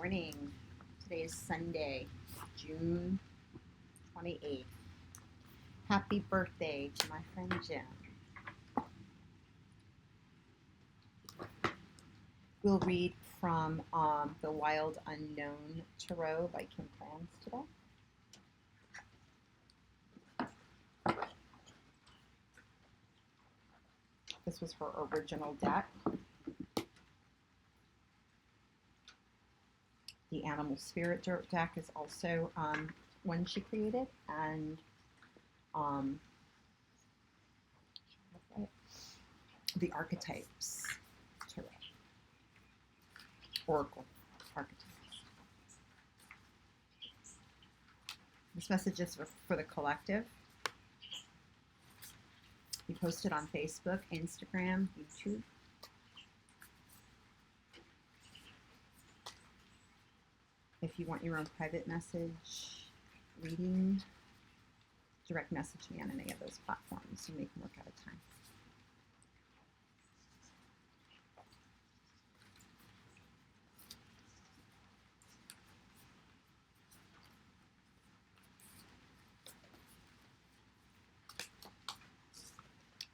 morning. Today is Sunday, June 28th. Happy birthday to my friend Jim. We'll read from The Wild Unknown Tarot by Krans today. This was her original deck. The Animal Spirit deck is also one she created, and the Archetypes Tarot, Oracle Archetypes. This message is for the collective. We post it on Facebook, Instagram, YouTube. If you want your own private message reading, direct message me on any of those platforms and we can work out a time.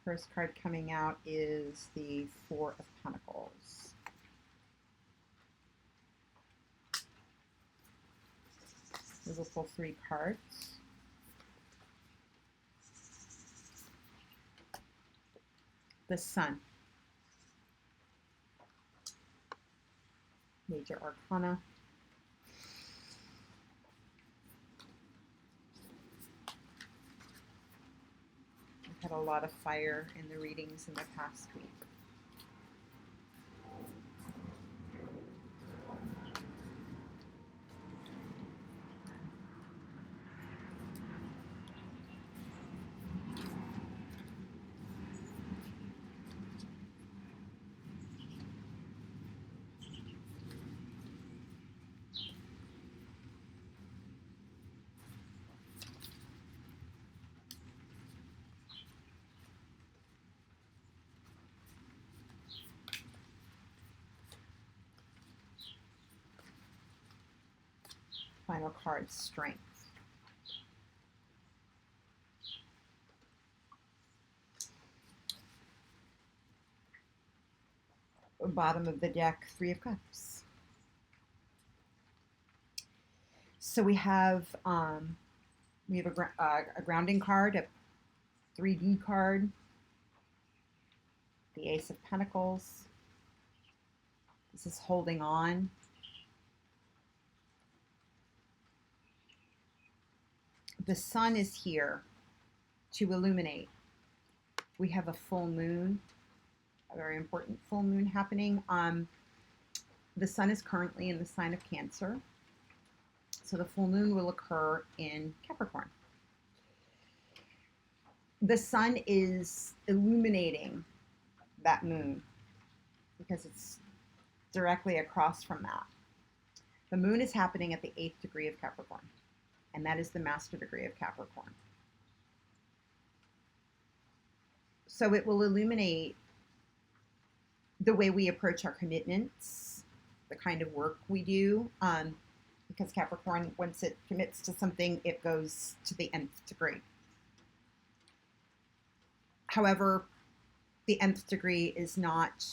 First card coming out is the Four of Pentacles. We will pull 3 cards. The Sun. Major Arcana. We've had a lot of fire in the readings in the past week. Final card, Strength. Bottom of the deck, 3 of Cups. So we have a grounding card, a 3D card, the Ace of Pentacles. This is holding on. The sun is here to illuminate. We have a full moon, a very important full moon happening. The sun is currently in the sign of Cancer. So the full moon will occur in Capricorn. The sun is illuminating that moon because it's directly across from that. The moon is happening at the 8th degree of Capricorn, and that is the master degree of Capricorn. So it will illuminate the way we approach our commitments, the kind of work we do, because Capricorn, once it commits to something, it goes to the nth degree. However, the nth degree is not,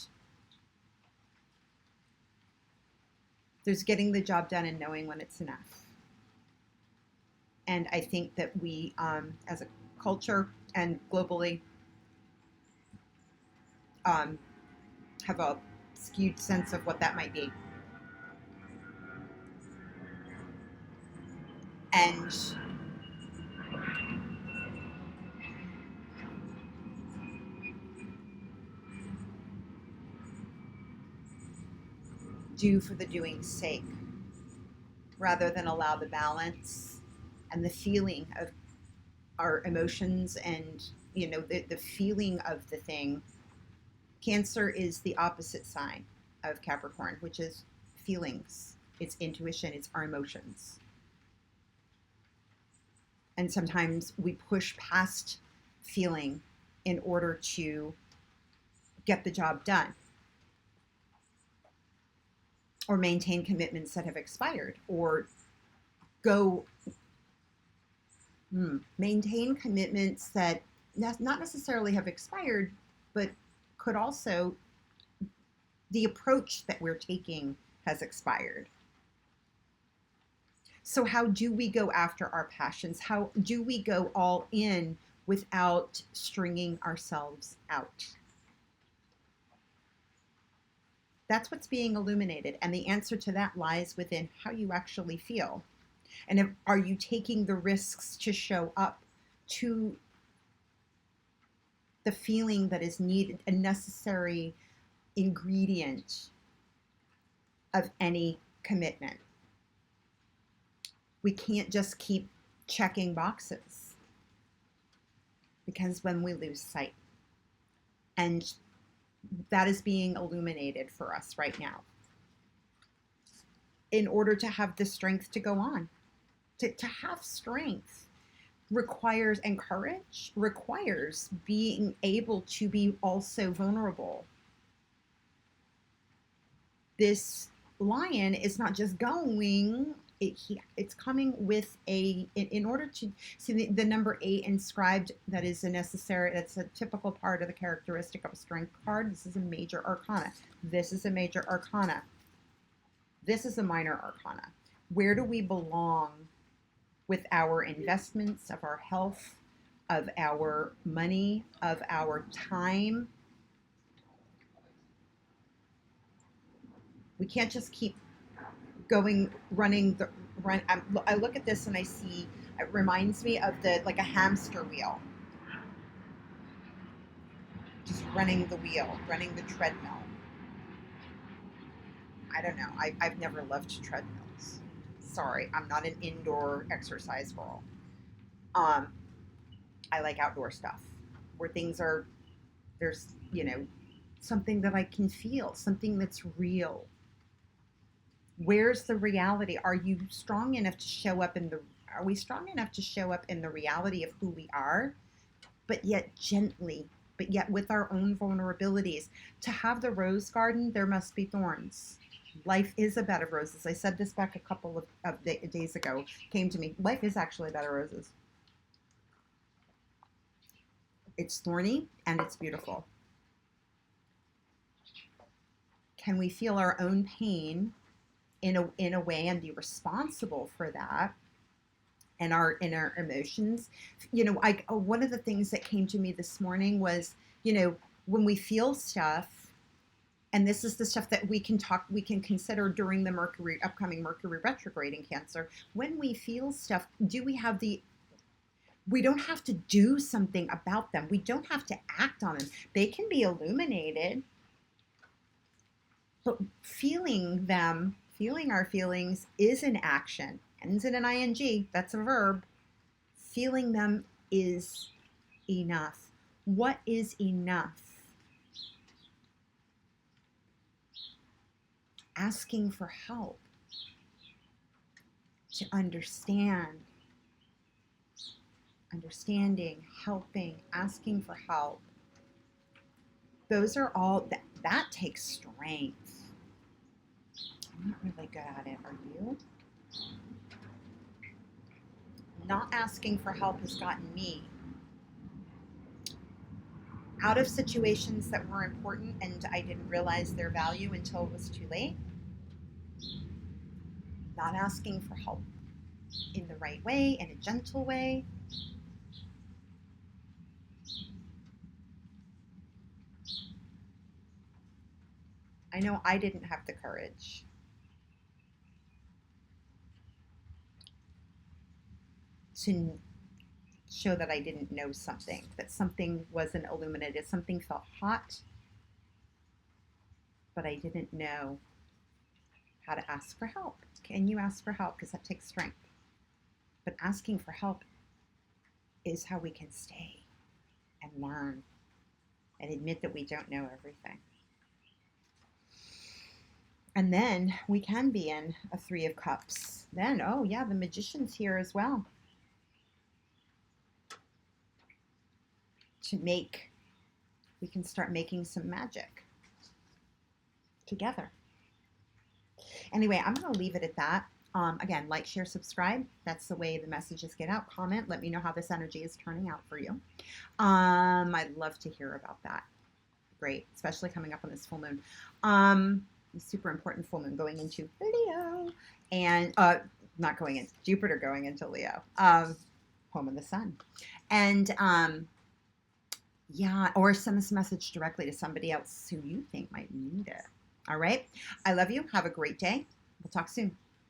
there's getting the job done and knowing when it's enough. And I think that we, as a culture and globally, have a skewed sense of what that might be. And do for the doing's sake, rather than allow the balance and the feeling of our emotions and, the feeling of the thing. Cancer is the opposite sign of Capricorn, which is feelings. It's intuition. It's our emotions. And sometimes we push past feeling in order to get the job done. or maintain commitments that have expired, or go maintain commitments that not necessarily have expired, but could also, the approach that we're taking has expired. So how do we go after our passions? How do we go all in without stringing ourselves out? That's what's being illuminated. And the answer to that lies within how you actually feel. And are you taking the risks to show up to the feeling that is needed, a necessary ingredient of any commitment? We can't just keep checking boxes, because when we lose sight, and that is being illuminated for us right now, in order to have the strength to go on. To have strength requires, and courage requires, being able to be also vulnerable. This lion is not just going, it's coming with in order to see the number 8 inscribed, that is a necessary, that's a typical part of the characteristic of a strength card. This is a major arcana. This is a major arcana. This is a minor arcana. Where do we belong with our investments, of our health, of our money, of our time? We can't just keep going, running. I look at this and I see, it reminds me of like a hamster wheel. Just running the wheel, running the treadmill. I don't know. I've never loved treadmills. Sorry, I'm not an indoor exercise girl. I like outdoor stuff where things are, there's, something that I can feel, something that's real. Where's the reality? Are you strong enough to show up are we strong enough to show up in the reality of who we are, but yet gently, but yet with our own vulnerabilities? To have the rose garden, there must be thorns. Life is a bed of roses. I said this back a couple of days ago, came to me. Life is actually a bed of roses. It's thorny and it's beautiful. Can we feel our own pain in a way and be responsible for that, and our emotions? One of the things that came to me this morning was, when we feel stuff, and this is the stuff that we can consider during the upcoming Mercury retrograde in Cancer. When we feel stuff, we don't have to do something about them. We don't have to act on them. They can be illuminated, but feeling our feelings is an action. Ends in an ing. That's a verb. Feeling them is enough. What is enough? Asking for help, to understanding, helping, asking for help. Those are all, that takes strength. I'm not really good at it, are you? Not asking for help has gotten me out of situations that were important, and I didn't realize their value until it was too late. Not asking for help in the right way, in a gentle way. I know I didn't have the courage to show that I didn't know something, that something wasn't illuminated, something felt hot, but I didn't know how to ask for help. Can you ask for help? Because that takes strength. But asking for help is how we can stay and learn and admit that we don't know everything. And then we can be in a 3 of Cups. Then, oh yeah, the Magician's here as well. We can start making some magic together. Anyway, I'm going to leave it at that. Again, like, share, subscribe. That's the way the messages get out. Comment. Let me know how this energy is turning out for you. I'd love to hear about that. Great, especially coming up on this full moon. Super important full moon going into Leo, and not going into Jupiter, going into Leo, home of the sun, and yeah, or send this message directly to somebody else who you think might need it. All right, I love you. Have a great day. We'll talk soon.